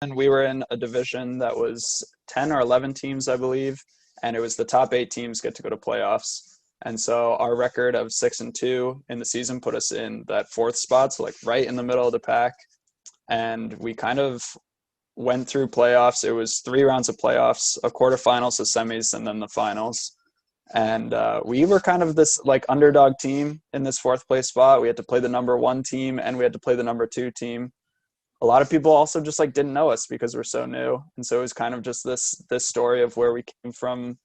And we were in a division that was 10 or 11 teams, I believe, and it was the top 8 teams get to go to playoffs. And so our record of 6-2 in the season put us in that fourth spot, so like right in the middle of the pack. And we kind of went through playoffs. It was 3 rounds of playoffs, a quarterfinals, a semis, and then the finals. And we were kind of this like underdog team in this fourth place spot. We had to play the number 1 team and we had to play the number 2 team. A lot of people also just like didn't know us because we're so new. And so it was kind of just this story of where we came from,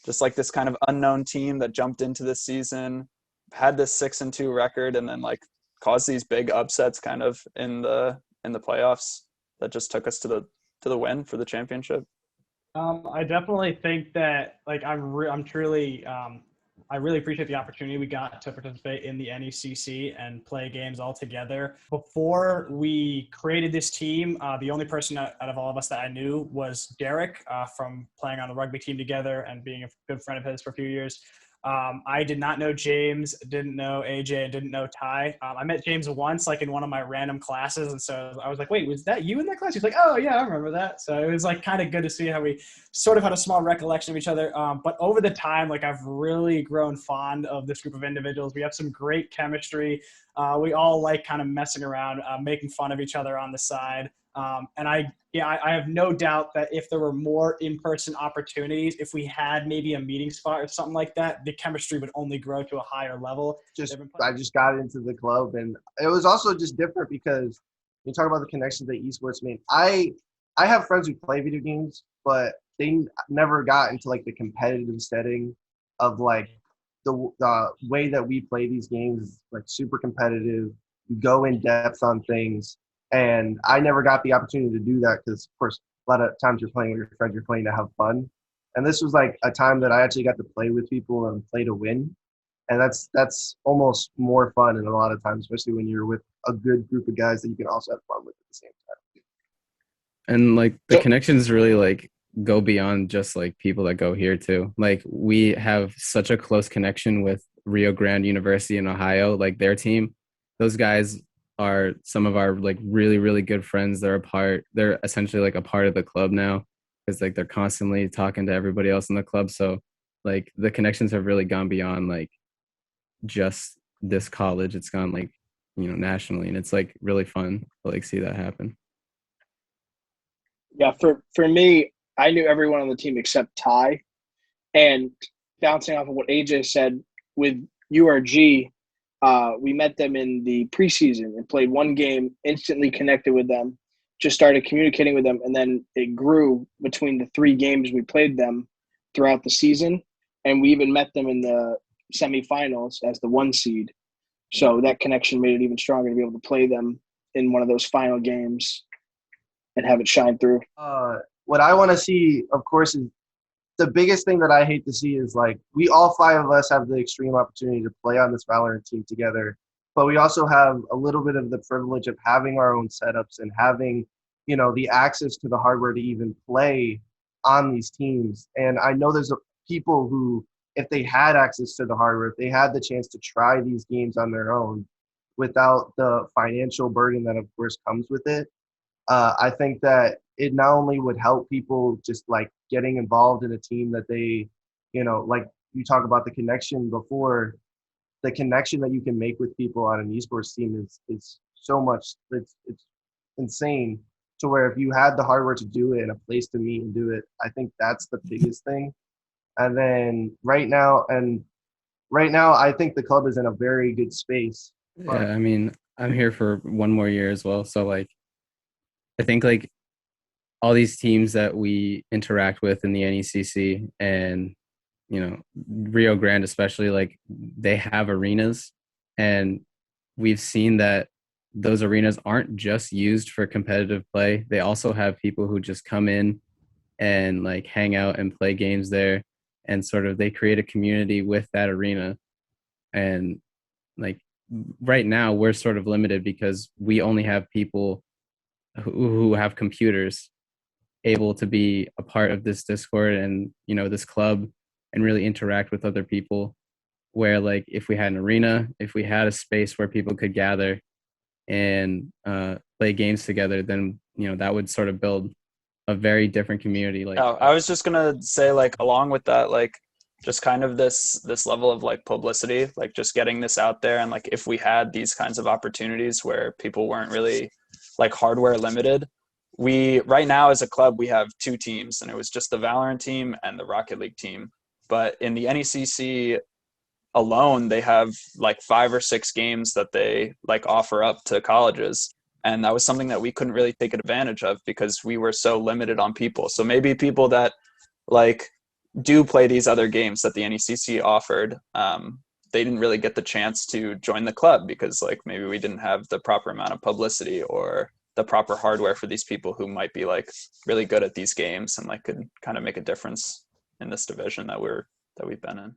just like this kind of unknown team that jumped into this season, had this 6-2 record, and then like caused these big upsets kind of in the playoffs that just took us to the win for the championship. I definitely think that like I'm truly I really appreciate the opportunity we got to participate in the NECC and play games all together. Before we created this team, the only person out of all of us that I knew was Derek from playing on the rugby team together and being a good friend of his for a few years. I did not know James, didn't know AJ, and didn't know Ty. I met James once, like in one of my random classes, and so I was like, "Wait, was that you in that class?" He's like, "Oh yeah, I remember that." So it was like kind of good to see how we sort of had a small recollection of each other. But over the time, like I've really grown fond of this group of individuals. We have some great chemistry. We all like kind of messing around, making fun of each other on the side. And I have no doubt that if there were more in-person opportunities, if we had maybe a meeting spot or something like that, the chemistry would only grow to a higher level. I just got into the club, and it was also just different because you talk about the connections that esports made. I have friends who play video games, but they never got into like the competitive setting of like the way that we play these games is like super competitive. We go in depth on things. And I never got the opportunity to do that because, of course, a lot of times you're playing with your friends, you're playing to have fun. And this was like a time that I actually got to play with people and play to win. And that's almost more fun in a lot of times, especially when you're with a good group of guys that you can also have fun with at the same time. And like the connections really like go beyond just like people that go here too. Like we have such a close connection with Rio Grande University in Ohio, like their team. Those guys are some of our like really, really good friends. They're essentially like a part of the club now because like they're constantly talking to everybody else in the club. So like the connections have really gone beyond like just this college. It's gone like, nationally, and it's like really fun to like see that happen. Yeah, for me, I knew everyone on the team except Ty. And bouncing off of what AJ said with URG, we met them in the preseason and played one game, instantly connected with them, just started communicating with them, and then it grew between the 3 games we played them throughout the season. And we even met them in the semifinals as the 1 seed. So that connection made it even stronger to be able to play them in one of those final games and have it shine through. What I want to see, of course, is the biggest thing that I hate to see is like we all 5 of us have the extreme opportunity to play on this Valorant team together, but we also have a little bit of the privilege of having our own setups and having, the access to the hardware to even play on these teams. And I know there's people who, if they had access to the hardware, if they had the chance to try these games on their own without the financial burden that of course comes with it, I think that it not only would help people just like getting involved in a team that they, like you talk about the connection before, the connection that you can make with people on an esports team is so much, it's insane to where if you had the hardware to do it and a place to meet and do it, I think that's the biggest thing. And then right now, I think the club is in a very good space. Yeah, I mean, I'm here for 1 more year as well. So like, I think like all these teams that we interact with in the NECC and, Rio Grande especially, like they have arenas, and we've seen that those arenas aren't just used for competitive play. They also have people who just come in and like hang out and play games there, and sort of they create a community with that arena. And like right now we're sort of limited because we only have people who have computers able to be a part of this Discord and, this club and really interact with other people, where like if we had an arena, if we had a space where people could gather and play games together, then that would sort of build a very different community. Like, I was just gonna say, like, along with that, like, just kind of this level of like publicity, like just getting this out there, and like if we had these kinds of opportunities where people weren't really like hardware limited. We right now as a club we have two teams, and it was just the Valorant team and the Rocket League team. But in the NECC alone, they have like 5 or 6 games that they like offer up to colleges. And that was something that we couldn't really take advantage of because we were so limited on people. So maybe people that like do play these other games that the NECC offered, they didn't really get the chance to join the club because like maybe we didn't have the proper amount of publicity or the proper hardware for these people who might be like really good at these games and like could kind of make a difference in this division that we've been in.